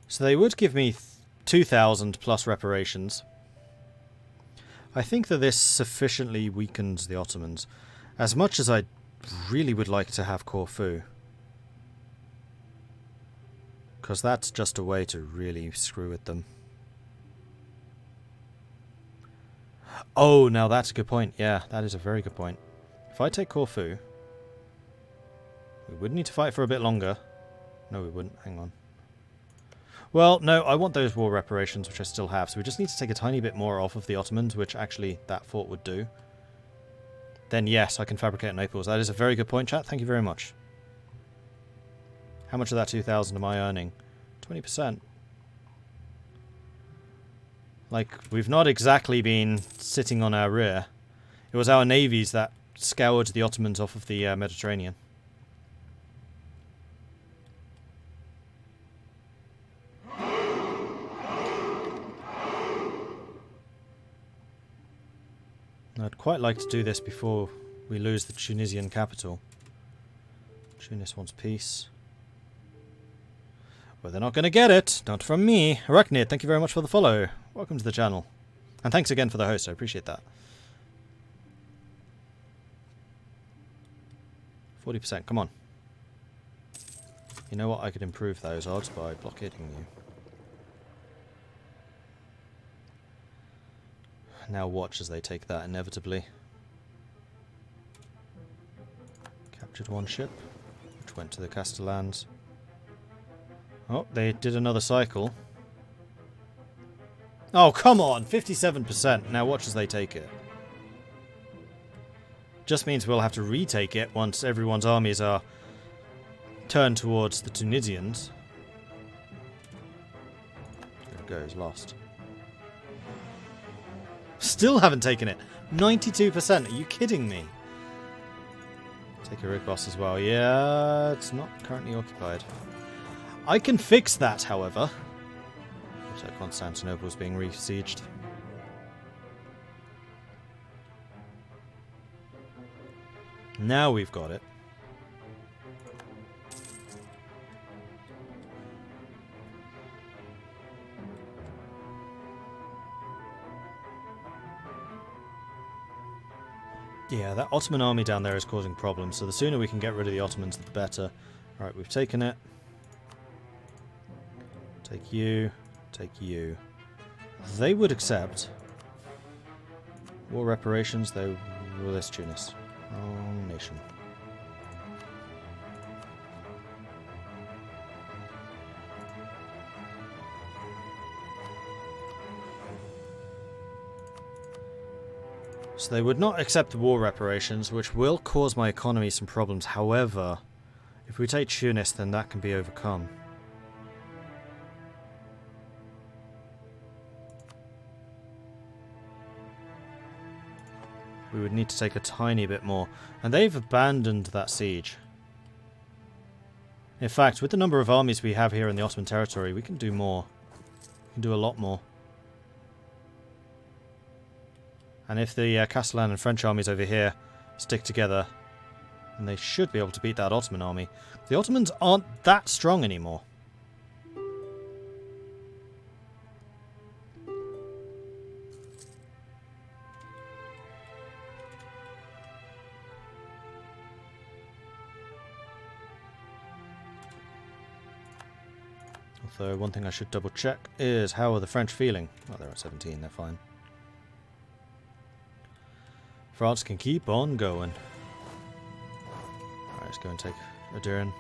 So they would give me 2,000 plus reparations. I think that this sufficiently weakens the Ottomans. As much as I really would like to have Corfu. Because that's just a way to really screw with them. Oh, now that's a good point. Yeah, that is a very good point. If I take Corfu, we would need to fight for a bit longer. No, we wouldn't. Hang on. Well, no, I want those war reparations, which I still have. So we just need to take a tiny bit more off of the Ottomans, which actually that fort would do. Then yes, I can fabricate Naples. That is a very good point, chat. Thank you very much. How much of that 2,000 am I earning? 20%. Like, we've not exactly been sitting on our rear. It was our navies that scoured the Ottomans off of the Mediterranean. I'd quite like to do this before we lose the Tunisian capital. Tunis wants peace. Well, they're not going to get it. Not from me. Arachnid, thank you very much for the follow. Welcome to the channel. And thanks again for the host. I appreciate that. 40%. Come on. You know what? I could improve those odds by blockading you. Now watch as they take that inevitably. Captured one ship, which went to the Castellans. Oh, they did another cycle. Oh, come on! 57%. Now watch as they take it. Just means we'll have to retake it once everyone's armies are turned towards the Tunisians. There it goes, lost. Still haven't taken it. 92%. Are you kidding me? Take a rig boss as well. Yeah, it's not currently occupied. I can fix that, however. Looks like Constantinople's being besieged. Now we've got it. Yeah, that Ottoman army down there is causing problems, so the sooner we can get rid of the Ottomans, the better. Alright, we've taken it. Take you. Take you. They would accept war reparations, though. Well, this Tunis. Oh, nation. So they would not accept war reparations, which will cause my economy some problems. However, if we take Tunis, then that can be overcome. We would need to take a tiny bit more. And they've abandoned that siege. In fact, with the number of armies we have here in the Ottoman territory, we can do more. We can do a lot more. And if the Castellan and French armies over here stick together, then they should be able to beat that Ottoman army. The Ottomans aren't that strong anymore. Although one thing I should double check is how are the French feeling? Well, they're at 17, they're fine. France can keep on going. Alright, let's go and take Adurin.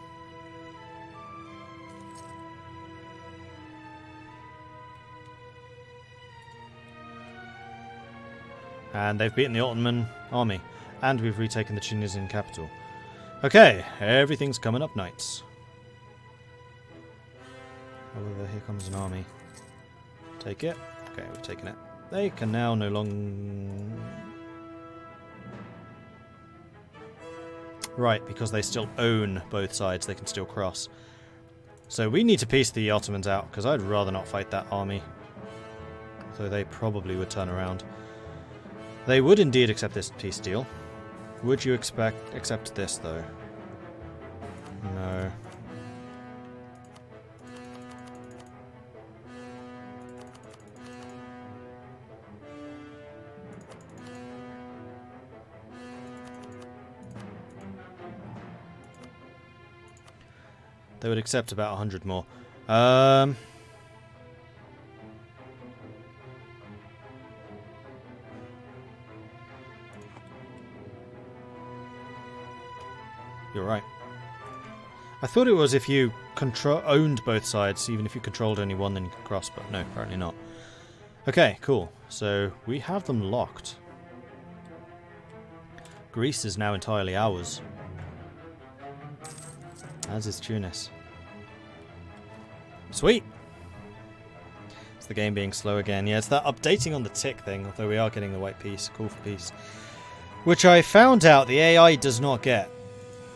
And they've beaten the Ottoman army. And we've retaken the Tunisian capital. Okay, everything's coming up, knights. However, here comes an army. Take it. Okay, we've taken it. They can now no longer... Right, because they still own both sides, they can still cross. So we need to piece the Ottomans out, because I'd rather not fight that army. Though they probably would turn around. They would indeed accept this peace deal. Would you accept this, though? No. They would accept about 100 more. You're right. I thought it was if you owned both sides, even if you controlled only one, then you could cross, but no, apparently not. Okay, cool. So we have them locked. Greece is now entirely ours. As is Tunis. Sweet! It's the game being slow again. Yeah, it's that updating on the tick thing, although we are getting the white peace, call for peace. Which I found out the AI does not get.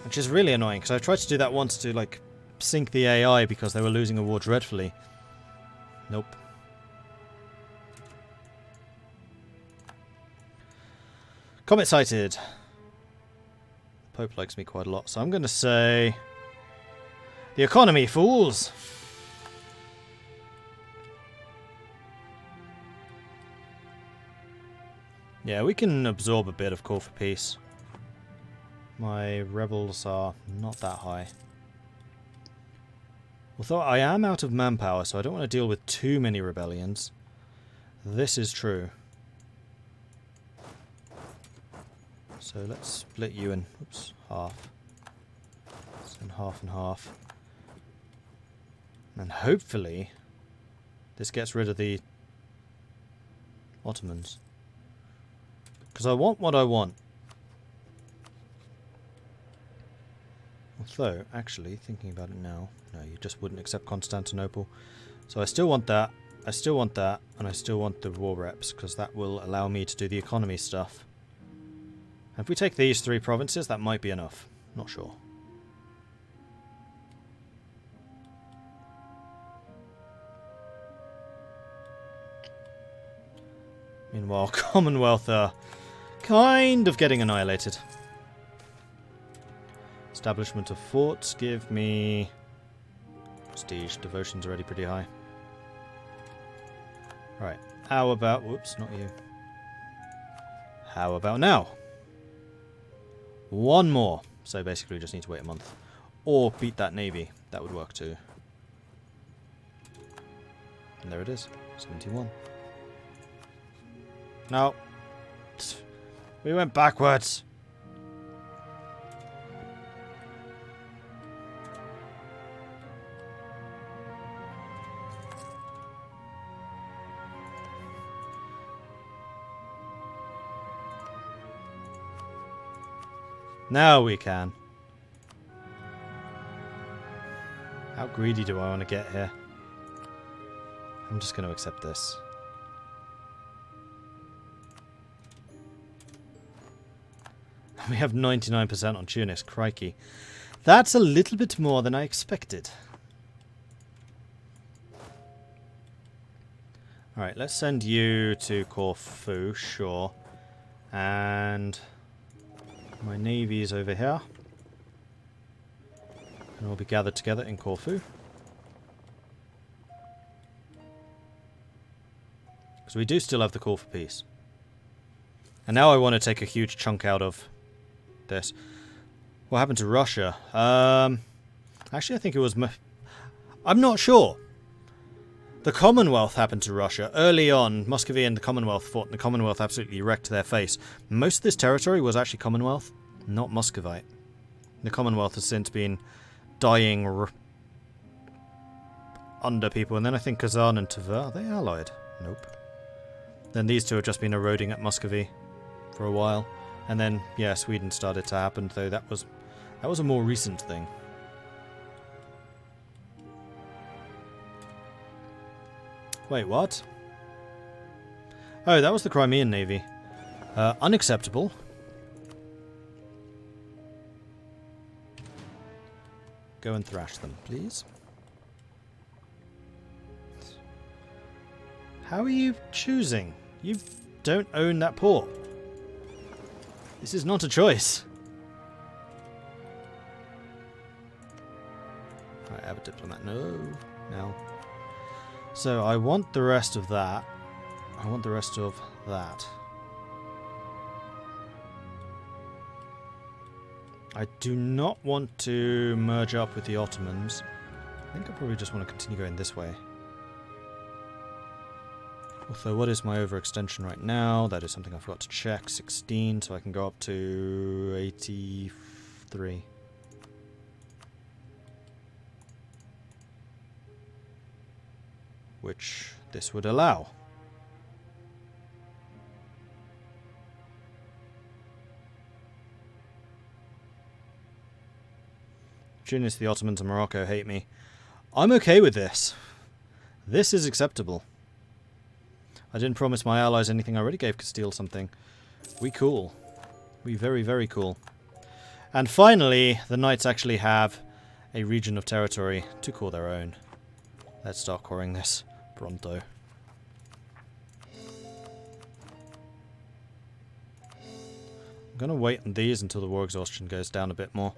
Which is really annoying, because I tried to do that once to, like, sync the AI because they were losing a war dreadfully. Nope. Comet sighted. Pope likes me quite a lot, so I'm going to say... The economy, fools! Yeah, we can absorb a bit of call for peace. My rebels are not that high. Although I am out of manpower, so I don't want to deal with too many rebellions. This is true. So let's split you in, oops, half. And half and half. And hopefully this gets rid of the Ottomans. Because I want what I want. Although, actually, thinking about it now, no, you just wouldn't accept Constantinople. So I still want that, I still want that, and I still want the war reps, because that will allow me to do the economy stuff. And if we take these 3 provinces, that might be enough. Not sure. Meanwhile, Commonwealth are kind of getting annihilated. Establishment of forts give me prestige. Devotion's already pretty high. Right. How about... Whoops, not you. How about now? 1 more. So basically we just need to wait a month. Or beat that navy. That would work too. And there it is. 71. No. We went backwards. Now we can. How greedy do I want to get here? I'm just going to accept this. We have 99% on Tunis. Crikey. That's a little bit more than I expected. Alright, let's send you to Corfu, sure. And... my navy's over here. And we'll be gathered together in Corfu. Because we do still have the call for peace. And now I want to take a huge chunk out of this. What happened to Russia? Actually, I think it was... I'm not sure. The Commonwealth happened to Russia. Early on, Muscovy and the Commonwealth fought, and the Commonwealth absolutely wrecked their face. Most of this territory was actually Commonwealth, not Muscovite. The Commonwealth has since been dying under people. And then I think Kazan and Tver, are they allied? Nope. Then these two have just been eroding at Muscovy for a while. And then, yeah, Sweden started to happen, though that was a more recent thing. Wait, what? Oh, that was the Crimean Navy. Unacceptable. Go and thrash them, please. How are you choosing? You don't own that port. This is not a choice. I have a diplomat. No. No. So I want the rest of that. I want the rest of that. I do not want to merge up with the Ottomans. I think I probably just want to continue going this way. Although, what is my overextension right now? That is something I forgot to check. 16, so I can go up to 83. Which this would allow. Tunis, the Ottomans, and Morocco hate me. I'm okay with this. This is acceptable. I didn't promise my allies anything. I already gave Castile something. We cool. We very, very cool. And finally, the Knights actually have a region of territory to call their own. Let's start coring this pronto. I'm going to wait on these until the war exhaustion goes down a bit more.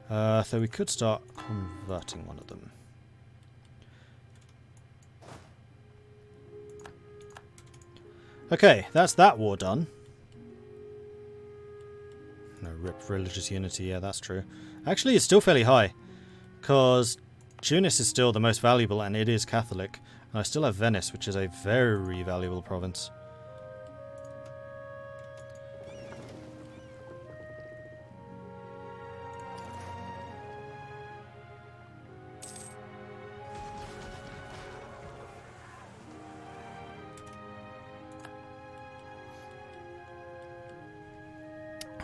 So we could start converting one of them. Okay, that's that war done. No, rip religious unity, yeah, that's true. Actually, it's still fairly high, because Tunis is still the most valuable, and it is Catholic. And I still have Venice, which is a very valuable province.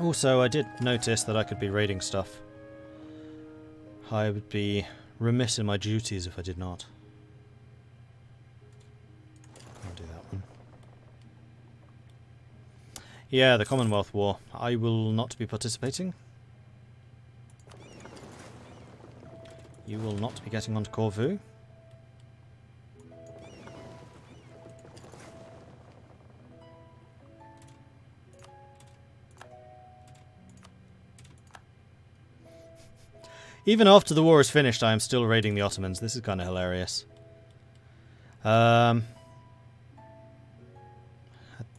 Also, I did notice that I could be raiding stuff. I would be remiss in my duties if I did not. I'll do that one. Yeah, the Commonwealth War. I will not be participating. You will not be getting onto Corfu. Even after the war is finished, I am still raiding the Ottomans. This is kind of hilarious. At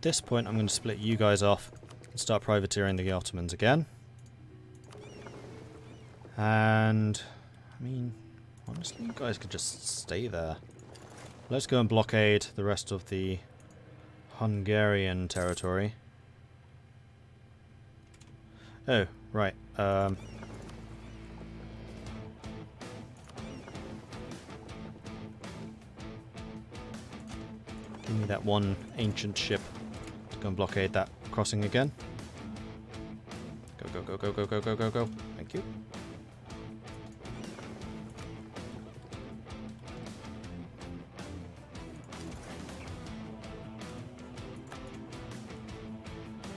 this point, I'm going to split you guys off and start privateering the Ottomans again. And, I mean, honestly, you guys could just stay there. Let's go and blockade the rest of the Hungarian territory. Oh, right. Give me that one ancient ship to go and blockade that crossing again. Go, go, go, go, go, go, go, go, go. Thank you.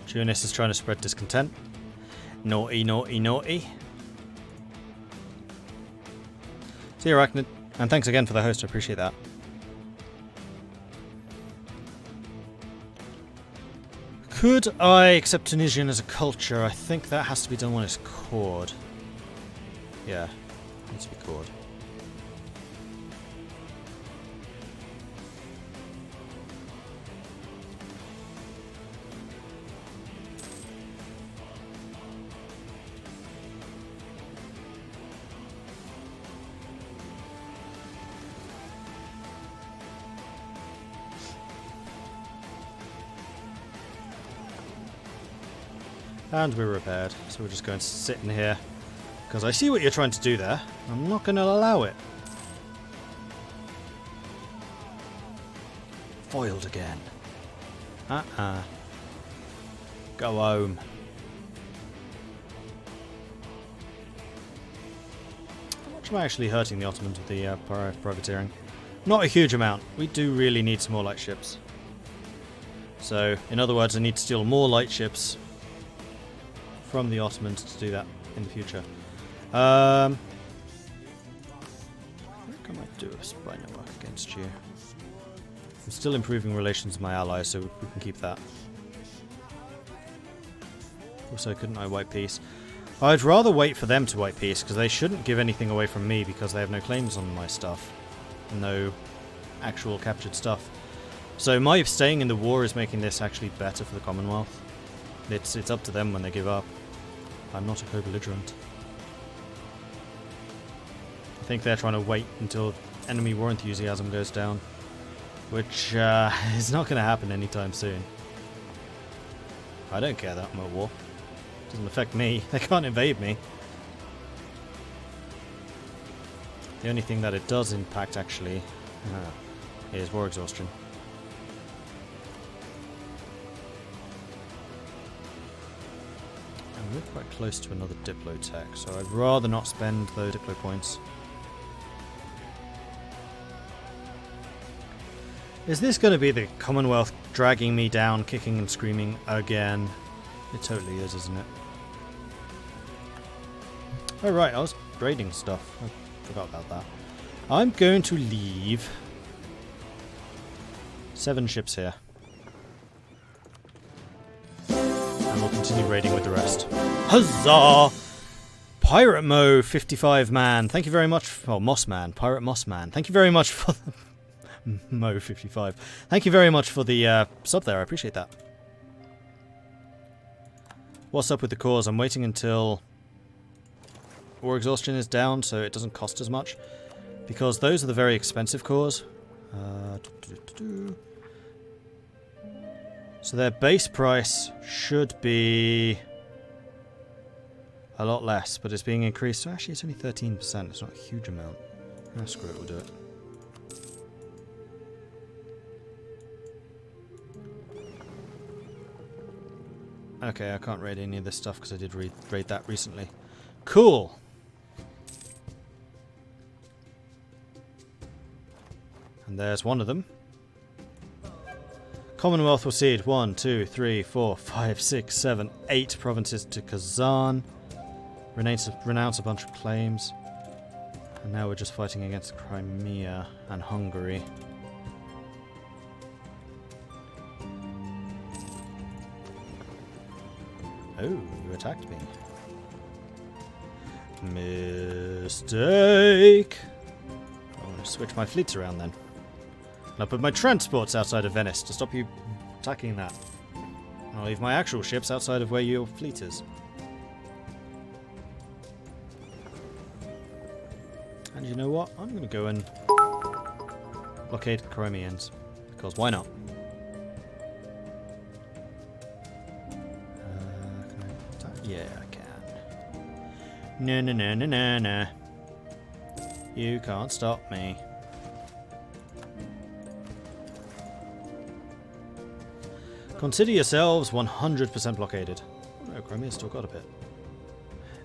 Tunis is trying to spread discontent. Naughty, naughty, naughty. See you, Arachnid. And thanks again for the host, I appreciate that. Could I accept Tunisian as a culture? I think that has to be done when it's cored. Yeah, it needs to be cored. And we're repaired, so we're just going to sit in here. Because I see what you're trying to do there. I'm not going to allow it. Foiled again. Go home. How much am I actually hurting the Ottomans with the privateering? Not a huge amount. We do really need some more light ships. So, in other words, I need to steal more light ships from the Ottomans to do that in the future. What can I do a spy network against you? I'm still improving relations with my allies, so we can keep that. Also, couldn't I wipe peace? I'd rather wait for them to wipe peace, because they shouldn't give anything away from me, because they have no claims on my stuff. No actual captured stuff. So my staying in the war is making this actually better for the Commonwealth. It's up to them when they give up. I'm not a co-belligerent. I think they're trying to wait until enemy war enthusiasm goes down, which is not going to happen anytime soon. I don't care that I'm at war. It doesn't affect me. They can't invade me. The only thing that it does impact, actually, is war exhaustion. And we're quite close to another Diplo tech, so I'd rather not spend those Diplo points. Is this going to be the Commonwealth dragging me down, kicking and screaming again? It totally is, isn't it? Oh right, I was raiding stuff. I forgot about that. I'm going to leave 7 ships here. And we'll continue raiding with the rest. Huzzah! Pirate Mo 55 man. Thank you very much. Oh, Moss man. Pirate Moss man. Thank you very much for the Mo 55. Thank you very much for the sub there. I appreciate that. What's up with the cores? I'm waiting until war exhaustion is down so it doesn't cost as much. Because those are the very expensive cores. So their base price should be a lot less, but it's being increased. So actually, it's only 13%. It's not a huge amount. Oh, screw it, we'll do it. Okay, I can't raid any of this stuff because I did raid that recently. Cool! And there's one of them. Commonwealth will cede 1, 2, 3, 4, 5, 6, 7, 8 provinces to Kazan. Renounce a bunch of claims. And now we're just fighting against Crimea and Hungary. Oh, you attacked me. Mistake! I'm going to switch my fleets around then. And I'll put my transports outside of Venice to stop you attacking that. And I'll leave my actual ships outside of where your fleet is. And you know what? I'm going to go and blockade the Crimeans. Because why not? Yeah, I can. No, no, no, no, no, no. You can't stop me. Consider yourselves 100% blockaded. Oh no, Crimea's still got a bit.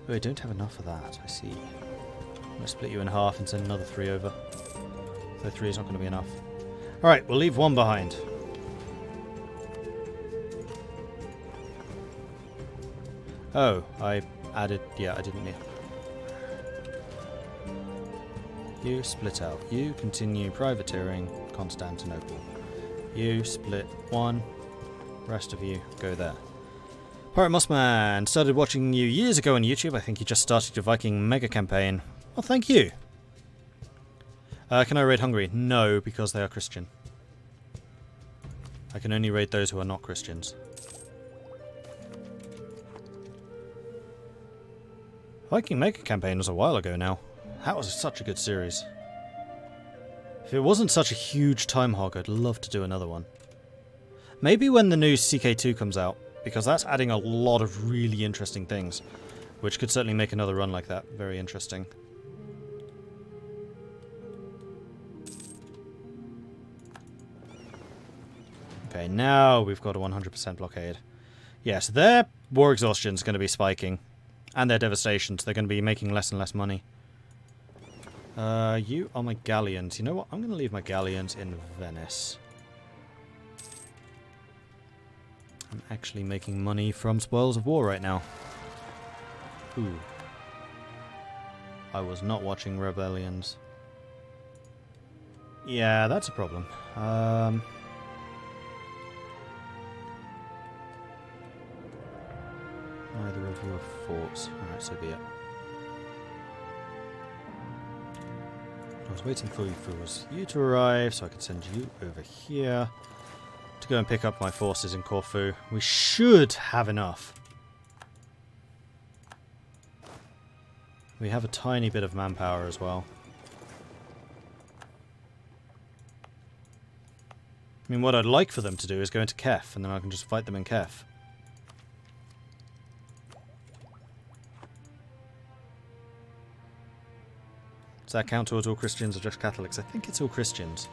Oh, I don't have enough of that, I see. I'm going to split you in half and send another 3 over. So 3 is not going to be enough. Alright, we'll leave 1 behind. Oh, I added... Yeah, I didn't need... You split out. You continue privateering Constantinople. You split 1. Rest of you go there. Pirate Mossman started watching you years ago on YouTube. I think you just started your Viking mega campaign. Well, thank you. Can I raid Hungary? No, because they are Christian. I can only raid those who are not Christians. Viking Mega Campaign was a while ago now. That was such a good series. If it wasn't such a huge time hog, I'd love to do another one. Maybe when the new CK2 comes out, because that's adding a lot of really interesting things, which could certainly make another run like that very interesting. Okay, now we've got a 100% blockade. Yes, their war exhaustion is going to be spiking. And their devastation, so they're going to be making less and less money. You are my galleons. You know what? I'm going to leave my galleons in Venice. I'm actually making money from spoils of war right now. Ooh. I was not watching rebellions. Yeah, that's a problem. Neither of you are forts. Alright, so be it. I was waiting for you to arrive so I could send you over here to go and pick up my forces in Corfu. We should have enough. We have a tiny bit of manpower as well. I mean, what I'd like for them to do is go into Kef, and then I can just fight them in Kef. Does that count towards all Christians or just Catholics? I think it's all Christians.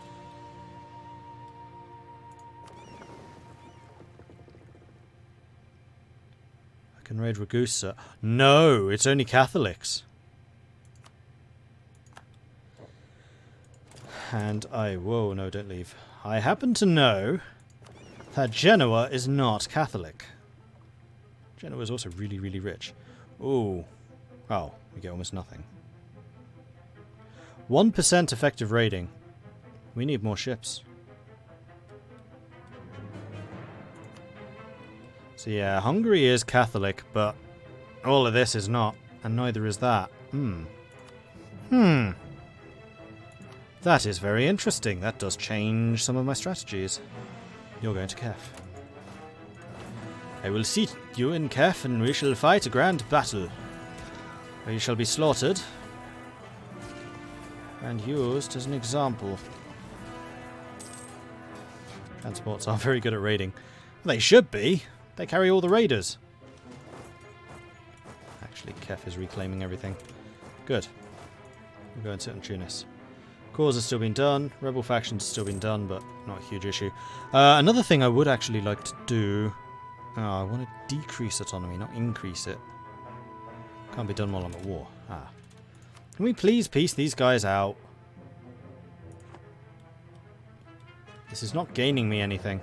I can raid Ragusa. No, it's only Catholics. And whoa, no, don't leave. I happen to know that Genoa is not Catholic. Genoa is also really, really rich. Ooh. Oh, we get almost nothing. 1% effective raiding. We need more ships. So yeah, Hungary is Catholic, but all of this is not, and neither is that. That is very interesting. That does change some of my strategies. You're going to Kef. I will seat you in Kef, and we shall fight a grand battle, where you shall be slaughtered and used as an example. Transports are very good at raiding. They should be. They carry all the raiders. Actually, Kef is reclaiming everything. Good. We'll go and sit on Tunis. Cause has still been done. Rebel factions has still been done, but not a huge issue. Another thing I would actually like to do... Oh, I want to decrease autonomy, not increase it. Can't be done while I'm at war. Can we please piece these guys out? This is not gaining me anything.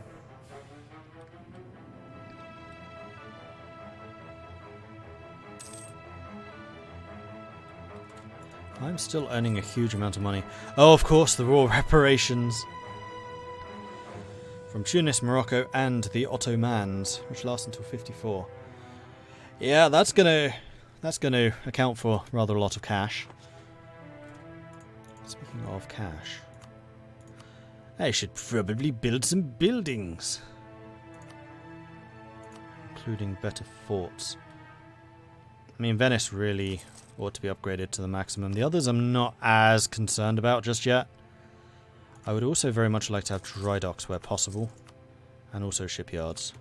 I'm still earning a huge amount of money. Oh, of course, the war reparations from Tunis, Morocco, and the Ottomans, which last until 54. Yeah, that's gonna account for rather a lot of cash. Speaking of cash, I should probably build some buildings, including better forts. I mean, Venice really ought to be upgraded to the maximum. The others I'm not as concerned about just yet. I would also very much like to have dry docks where possible, and also shipyards,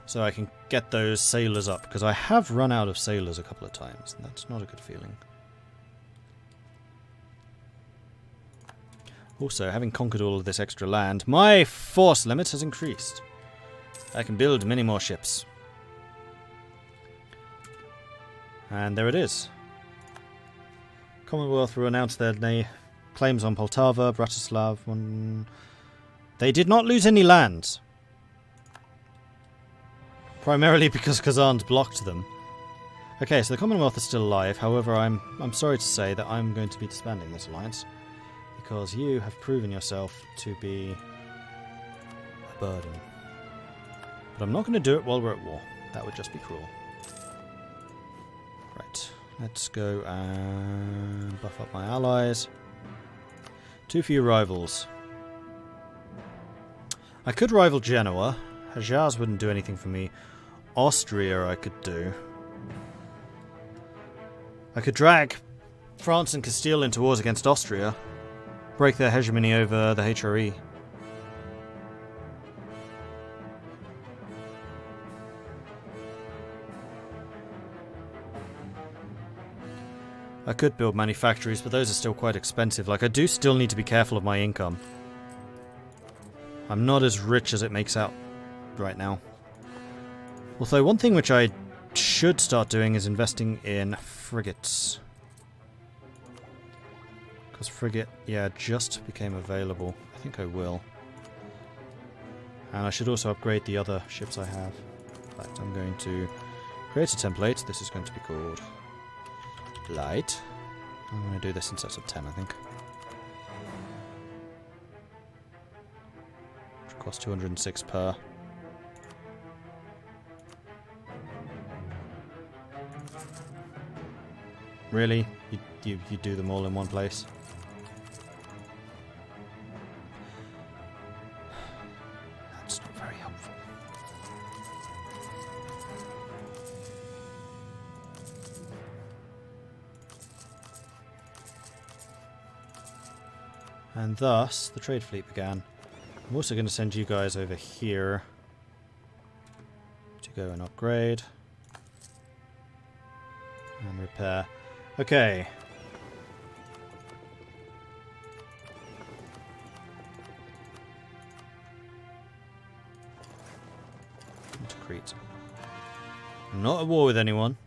so I can get those sailors up, because I have run out of sailors a couple of times, and that's not a good feeling. Also, having conquered all of this extra land, my force limit has increased. I can build many more ships. And there it is. Commonwealth will announce their claims on Poltava, Bratislav. They did not lose any lands. Primarily because Kazan's blocked them. Okay, so the Commonwealth is still alive. However, I'm sorry to say that I'm going to be disbanding this alliance, because you have proven yourself to be a burden. But I'm not going to do it while we're at war. That would just be cruel. Right, let's go and buff up my allies. Too few rivals. I could rival Genoa. Hejaz wouldn't do anything for me. Austria I could do. I could drag France and Castile into wars against Austria. Break their hegemony over the HRE. I could build manufactories, but those are still quite expensive. Like, I do still need to be careful of my income. I'm not as rich as it makes out right now. Although one thing which I should start doing is investing in frigates. Because frigate, yeah, just became available. I think I will. And I should also upgrade the other ships I have. In fact, I'm going to create a template. This is going to be called Light. I'm going to do this in sets of 10, I think. Which costs 206 per. Really? You do them all in one place? That's not very helpful. And thus, the trade fleet began. I'm also going to send you guys over here to go and upgrade. And repair. Okay. Into Crete. I'm not at war with anyone.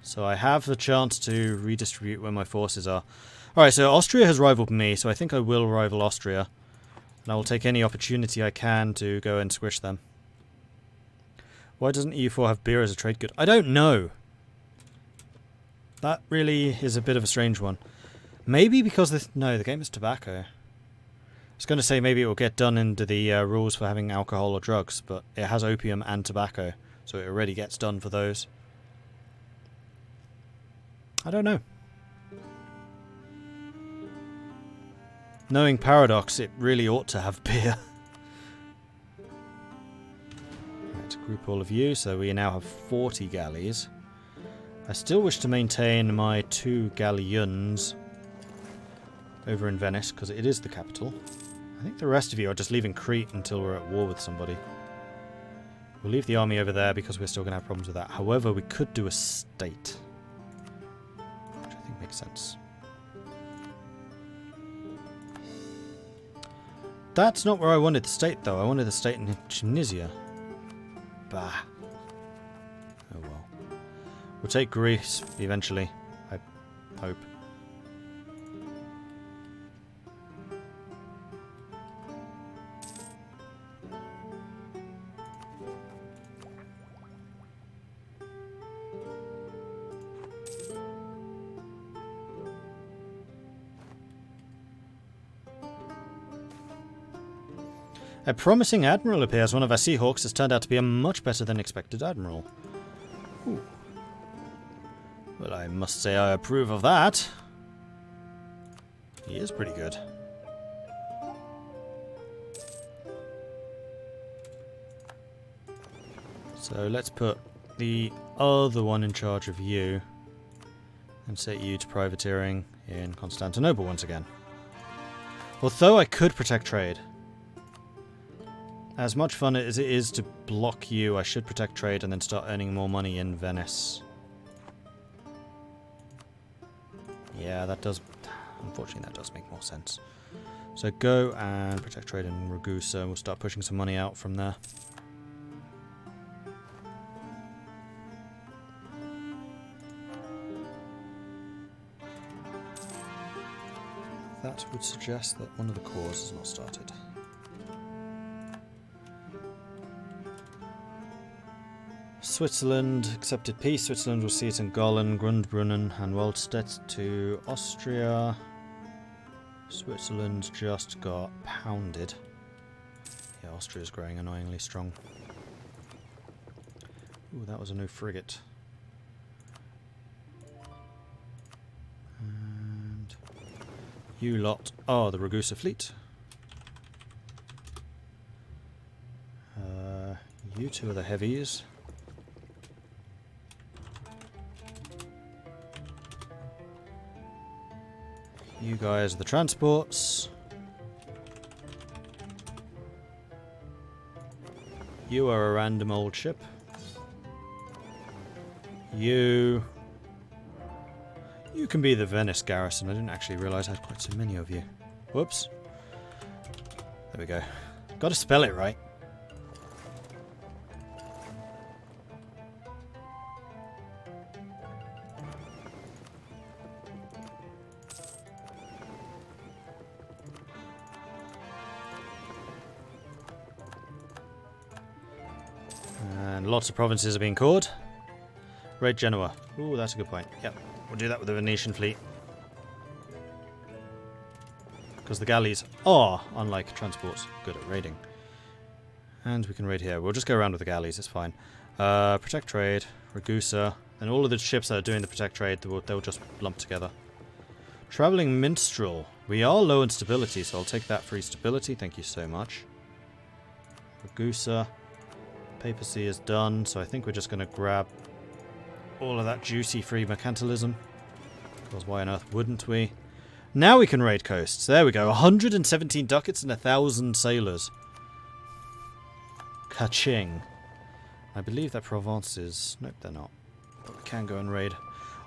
So I have the chance to redistribute where my forces are. Alright, so Austria has rivaled me, so I think I will rival Austria. And I will take any opportunity I can to go and squish them. Why doesn't EU4 have beer as a trade good? I don't know. That really is a bit of a strange one. Maybe because no, the game is tobacco. I was going to say maybe it will get done into the rules for having alcohol or drugs, but it has opium and tobacco, so it already gets done for those. I don't know. Knowing Paradox, it really ought to have beer. Right, group all of you, so we now have 40 galleys. I still wish to maintain my 2 galleons over in Venice, because it is the capital. I think the rest of you are just leaving Crete until we're at war with somebody. We'll leave the army over there because we're still going to have problems with that. However, we could do a state, which I think makes sense. That's not where I wanted the state, though. I wanted the state in Tunisia. Bah. Oh well. We'll take Greece eventually, I hope. A promising admiral appears. One of our Seahawks has turned out to be a much better than expected admiral. Ooh. Well, I must say I approve of that. He is pretty good. So let's put the other one in charge of you and set you to privateering in Constantinople once again. Although I could protect trade. As much fun as it is to block you, I should protect trade and then start earning more money in Venice. Yeah, that does... Unfortunately, that does make more sense. So go and protect trade in Ragusa, and we'll start pushing some money out from there. That would suggest that one of the cores has not started. Switzerland accepted peace. Switzerland will see it in Gollen, Grundbrunnen and Waldstedt to Austria. Switzerland just got pounded. Yeah, Austria's growing annoyingly strong. Ooh, that was a new frigate. And you lot are the Ragusa fleet. You two are the heavies. You guys are the transports. You are a random old ship. You can be the Venice garrison. I didn't actually realise I had quite so many of you. Whoops. There we go. Got to spell it right. And lots of provinces are being caught. Raid Genoa. Ooh, that's a good point. Yep, we'll do that with the Venetian fleet. Because the galleys are, unlike transports, good at raiding. And we can raid here. We'll just go around with the galleys, it's fine. Protect trade, Ragusa, and all of the ships that are doing the protect trade, they'll just lump together. Travelling minstrel. We are low in stability, so I'll take that free stability. Thank you so much. Ragusa. Papacy is done, so I think we're just going to grab all of that juicy free mercantilism. Because why on earth wouldn't we? Now we can raid coasts. There we go. 117 ducats and 1,000 sailors. Ka-ching. I believe that Provence is... Nope, they're not. But we can go and raid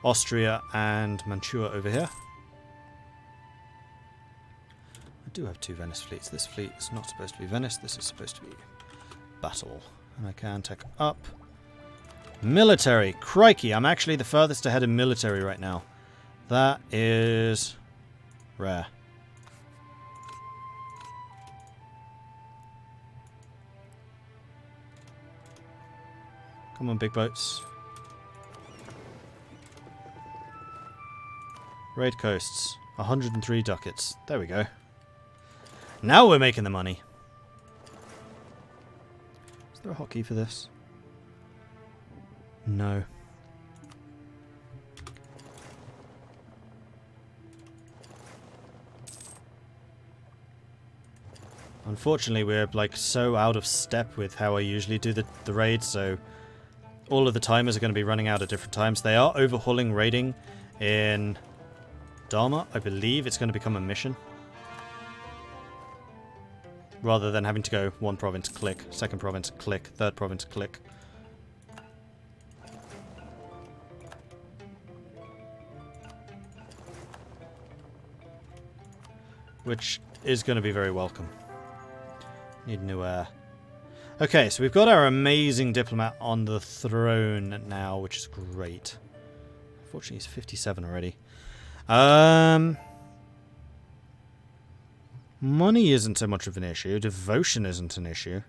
Austria and Mantua over here. I do have 2 Venice fleets. This fleet is not supposed to be Venice. This is supposed to be battle. And I can take up. Military. Crikey, I'm actually the furthest ahead in military right now. That is rare. Come on, big boats. Raid coasts. 103 ducats. There we go. Now we're making the money. Is there a hotkey for this? No. Unfortunately, we're like so out of step with how I usually do the raids, so all of the timers are going to be running out at different times. They are overhauling raiding in Dharma. I believe it's going to become a mission. Rather than having to go one province, click, second province, click, third province, click. Which is going to be very welcome. Need new air. Okay, so we've got our amazing diplomat on the throne now, which is great. Unfortunately, he's 57 already. Money isn't so much of an issue. Devotion isn't an issue.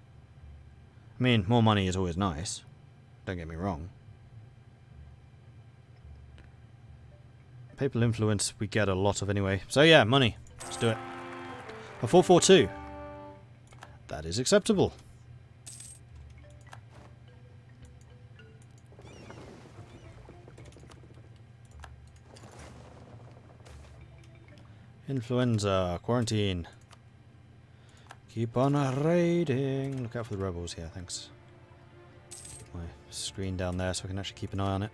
I mean, more money is always nice. Don't get me wrong. Papal influence we get a lot of anyway. So yeah, money. Let's do it. A 442. That is acceptable. Influenza. Quarantine. Keep on raiding. Look out for the rebels here, thanks. Keep my screen down there so I can actually keep an eye on it.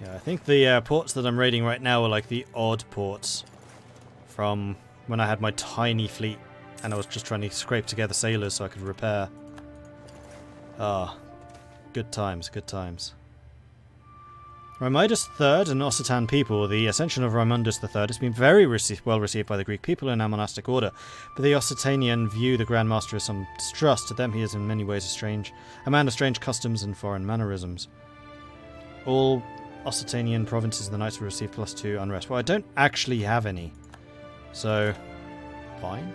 Yeah, I think the ports that I'm raiding right now are like the odd ports from when I had my tiny fleet and I was just trying to scrape together sailors so I could repair. Ah, good times, good times. Raimundus III and Occitan people. The ascension of Raimundus III has been very well received by the Greek people in our monastic order, but the Occitanian view the Grand Master as some distrust. To them he is in many ways a man of strange customs and foreign mannerisms. All Occitanian provinces of the Knights will receive +2 unrest. Well, I don't actually have any, so fine.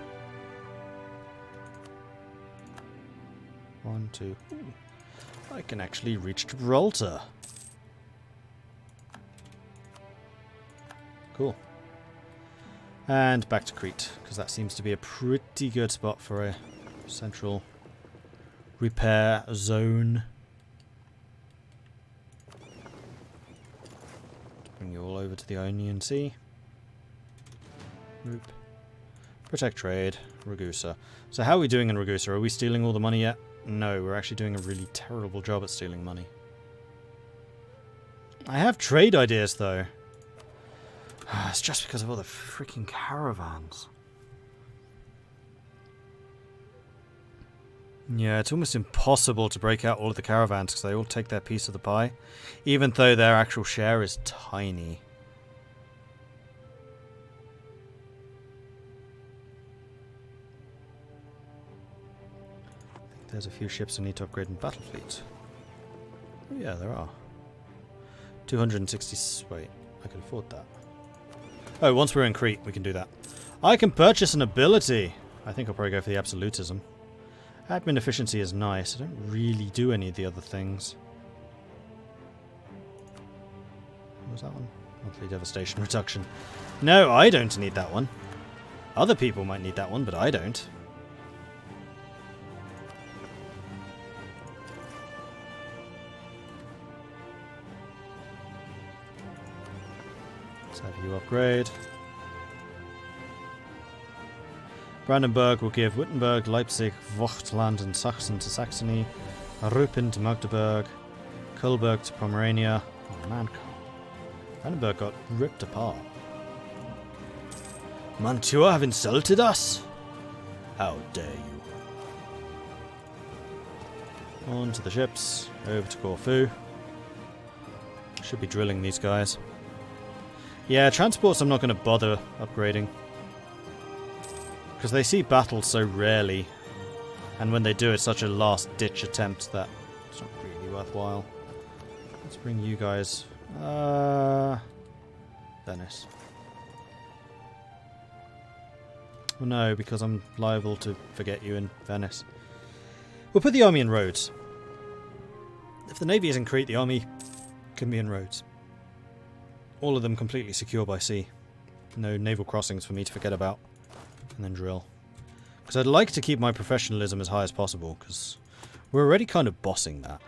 1, 2. Ooh. I can actually reach Gibraltar. Cool. And back to Crete, because that seems to be a pretty good spot for a central repair zone. Bring you all over to the Ionian Sea. Group. Protect trade. Ragusa. So how are we doing in Ragusa? Are we stealing all the money yet? No, we're actually doing a really terrible job at stealing money. I have trade ideas, though. It's just because of all the freaking caravans. Yeah, it's almost impossible to break out all of the caravans because they all take their piece of the pie, even though their actual share is tiny. I think there's a few ships I need to upgrade in battle fleet. Oh yeah, there are. 260... Wait, I can afford that. Oh, once we're in Crete, we can do that. I can purchase an ability. I think I'll probably go for the absolutism. Admin efficiency is nice. I don't really do any of the other things. What was that one? Monthly devastation reduction. No, I don't need that one. Other people might need that one, but I don't. Let's have you upgrade. Brandenburg will give Wittenberg, Leipzig, Vogtland and Sachsen to Saxony, Rupen to Magdeburg, Coburg to Pomerania, Oh man, Brandenburg got ripped apart. Mantua have insulted us? How dare you? On to the ships, over to Corfu. Should be drilling these guys. Yeah, transports I'm not going to bother upgrading. Because they see battle so rarely. And when they do, it's such a last-ditch attempt that it's not really worthwhile. Let's bring you guys... Venice. Well, no, because I'm liable to forget you in Venice. We'll put the army in Rhodes. If the navy is in Crete, the army can be in Rhodes. All of them completely secure by sea. No naval crossings for me to forget about. And then drill. Because I'd like to keep my professionalism as high as possible, because we're already kind of bossing that.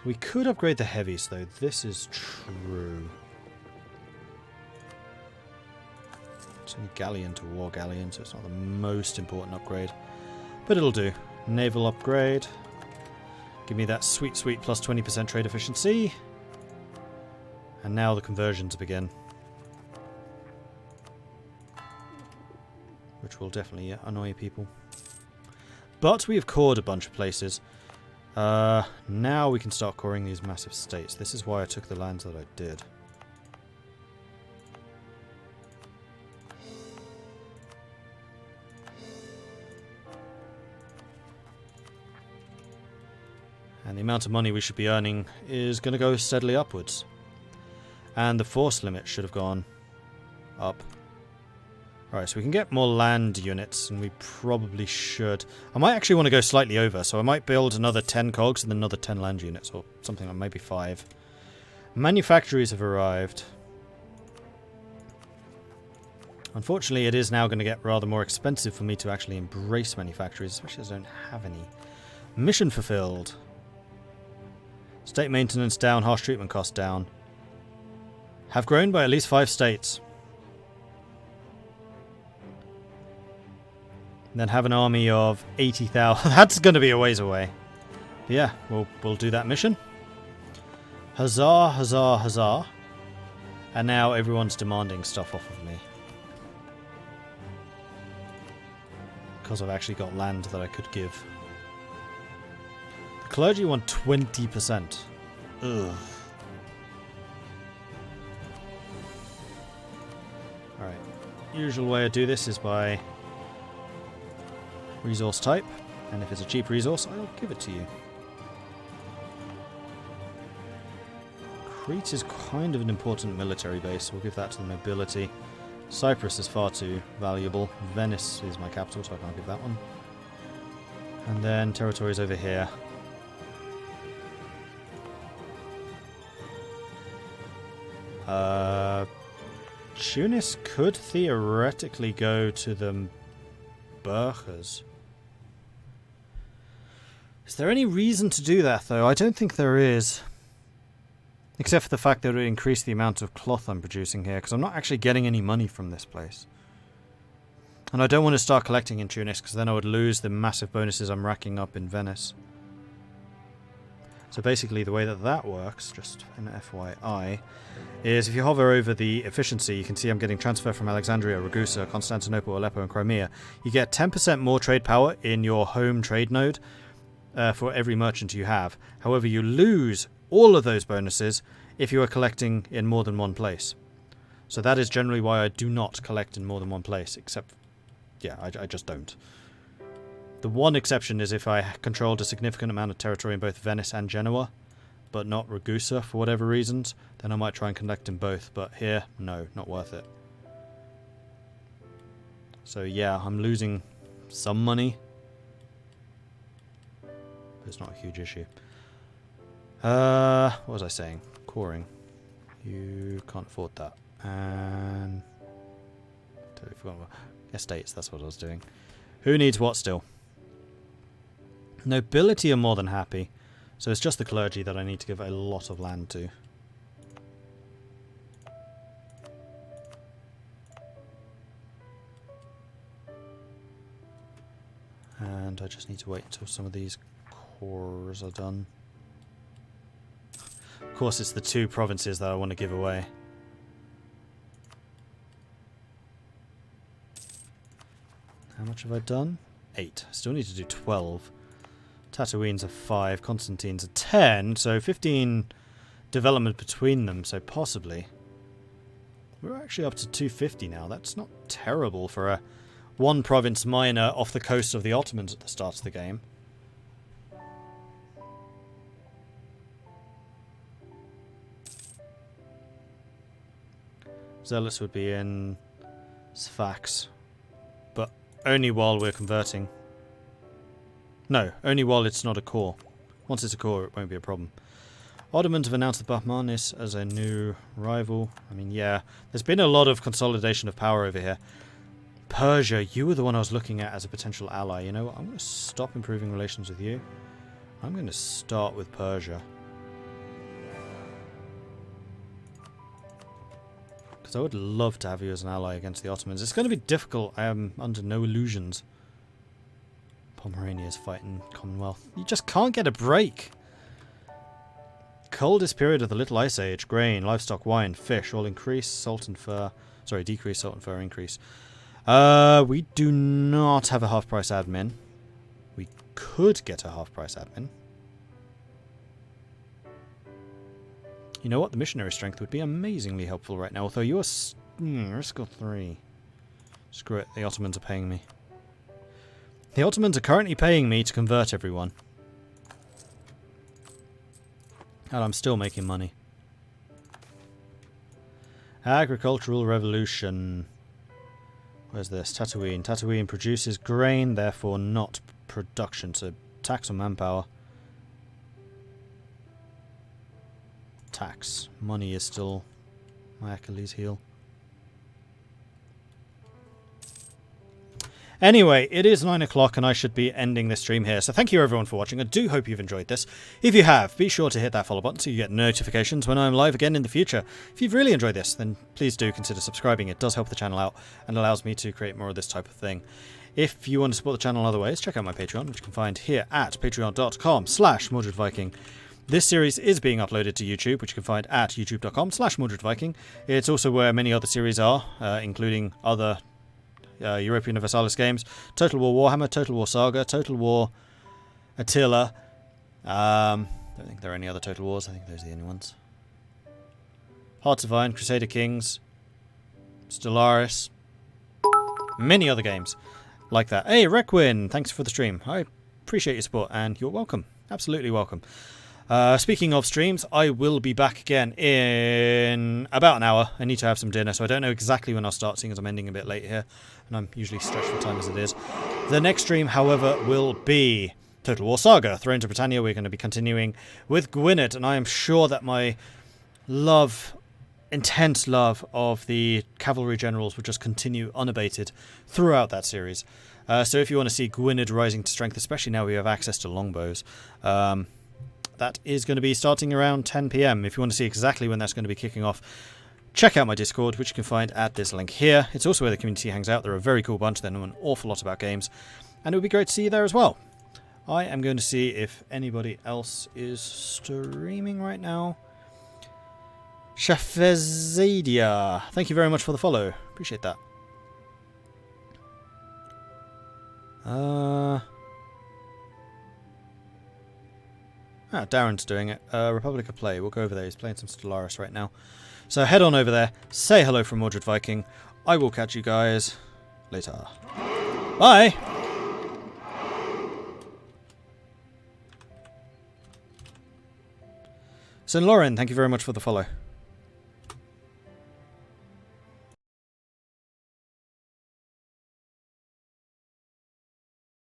We could upgrade the heavies, though. This is true. It's only galleon to war galleon, so it's not the most important upgrade. But it'll do. Naval upgrade. Give me that sweet, sweet plus 20% trade efficiency. And now the conversions begin. Which will definitely annoy people. But we have cored a bunch of places. Now we can start coring these massive states. This is why I took the lands that I did. And the amount of money we should be earning is going to go steadily upwards. And the force limit should have gone up. Alright, so we can get more land units, and we probably should. I might actually want to go slightly over, so I might build another 10 cogs and then another 10 land units, or something like maybe 5. Manufactories have arrived. Unfortunately, it is now going to get rather more expensive for me to actually embrace manufactories, especially as I don't have any. Mission fulfilled. State maintenance down, harsh treatment cost down. Have grown by at least 5 states. And then have an army of 80,000. That's going to be a ways away. But yeah, we'll do that mission. Huzzah, huzzah, huzzah. And now everyone's demanding stuff off of me. Because I've actually got land that I could give. The clergy want 20%. Ugh. Alright. Usual way I do this is by resource type. And if it's a cheap resource, I'll give it to you. Crete is kind of an important military base. We'll give that to the nobility. Cyprus is far too valuable. Venice is my capital, so I can't give that one. And then territories over here. Tunis could theoretically go to the Burghers. Is there any reason to do that, though? I don't think there is. Except for the fact that it would increase the amount of cloth I'm producing here, because I'm not actually getting any money from this place. And I don't want to start collecting in Tunis, because then I would lose the massive bonuses I'm racking up in Venice. So basically the way that that works, just an FYI, is if you hover over the efficiency, you can see I'm getting transfer from Alexandria, Ragusa, Constantinople, Aleppo and Crimea. You get 10% more trade power in your home trade node for every merchant you have. However, you lose all of those bonuses if you are collecting in more than one place. So that is generally why I do not collect in more than one place, except, yeah, I just don't. The one exception is if I controlled a significant amount of territory in both Venice and Genoa, but not Ragusa for whatever reasons, then I might try and collect in both, but here, no, not worth it. So yeah, I'm losing some money, but it's not a huge issue. What was I saying? Coring. You can't afford that. And totally forgot about estates, that's what I was doing. Who needs what still? Nobility are more than happy. So it's just the clergy that I need to give a lot of land to. And I just need to wait until some of these cores are done. course, it's the 2 provinces that I want to give away. How much have I done? 8. Still need to do 12. Tatooine's a 5. Constantine's a 10. So 15 development between them. So possibly. We're actually up to 250 now. That's not terrible for a 1 province minor off the coast of the Ottomans at the start of the game. Zealots would be in Sfax. But only while we're converting. No, only while it's not a core. Once it's a core, it won't be a problem. Ottomans have announced the Bahmanis as a new rival. I mean, yeah, there's been a lot of consolidation of power over here. Persia, you were the one I was looking at as a potential ally. You know what? I'm going to stop improving relations with you. I'm going to start with Persia. Because I would love to have you as an ally against the Ottomans. It's going to be difficult. I am under no illusions. Pomerania's fighting Commonwealth. You just can't get a break. Coldest period of the Little Ice Age. Grain, livestock, wine, fish all increase. Salt and fur. Sorry, decrease. Salt and fur increase. We do not have a half-price admin. We could get a half-price admin. You know what? The missionary strength would be amazingly helpful right now. Although you're... risk or 3. Screw it. The Ottomans are paying me. The Ottomans are currently paying me to convert everyone. And I'm still making money. Agricultural revolution. Where's this? Tatooine. Tatooine produces grain, therefore not production. So tax on manpower. Tax. Money is still my Achilles heel. Anyway, it is 9 o'clock and I should be ending this stream here. So thank you everyone for watching. I do hope you've enjoyed this. If you have, be sure to hit that follow button so you get notifications when I'm live again in the future. If you've really enjoyed this, then please do consider subscribing. It does help the channel out and allows me to create more of this type of thing. If you want to support the channel in other ways, check out my Patreon, which you can find here at patreon.com/MordredViking. This series is being uploaded to YouTube, which you can find at youtube.com/MordredViking. It's also where many other series are, including other Europa Universalis games, Total War Warhammer, Total War Saga, Total War Attila. Don't think there are any other Total Wars. I think those are the only ones. Hearts of Iron, Crusader Kings, Stellaris, many other games like that. Hey, Requin, thanks for the stream. I appreciate your support, and you're welcome. Absolutely welcome. Speaking of streams, I will be back again in about an hour. I need to have some dinner, so I don't know exactly when I'll start, seeing as I'm ending a bit late here, and I'm usually stretched for time as it is. The next stream, however, will be Total War Saga, Thrones of Britannia. We're going to be continuing with Gwynedd, and I am sure that my intense love of the cavalry generals will just continue unabated throughout that series. So if you want to see Gwynedd rising to strength, especially now we have access to longbows, that is going to be starting around 10 PM. If you want to see exactly when that's going to be kicking off, check out my Discord, which you can find at this link here. It's also where the community hangs out. They're a very cool bunch. They know an awful lot about games, and it would be great to see you there as well. I am going to see if anybody else is streaming right now. Shafezadia, thank you very much for the follow. Appreciate that. Darren's doing it. Republic of Play. We'll go over there. He's playing some Stellaris right now. So head on over there. Say hello from Mordred Viking. I will catch you guys later. Bye! St. Lauren, thank you very much for the follow.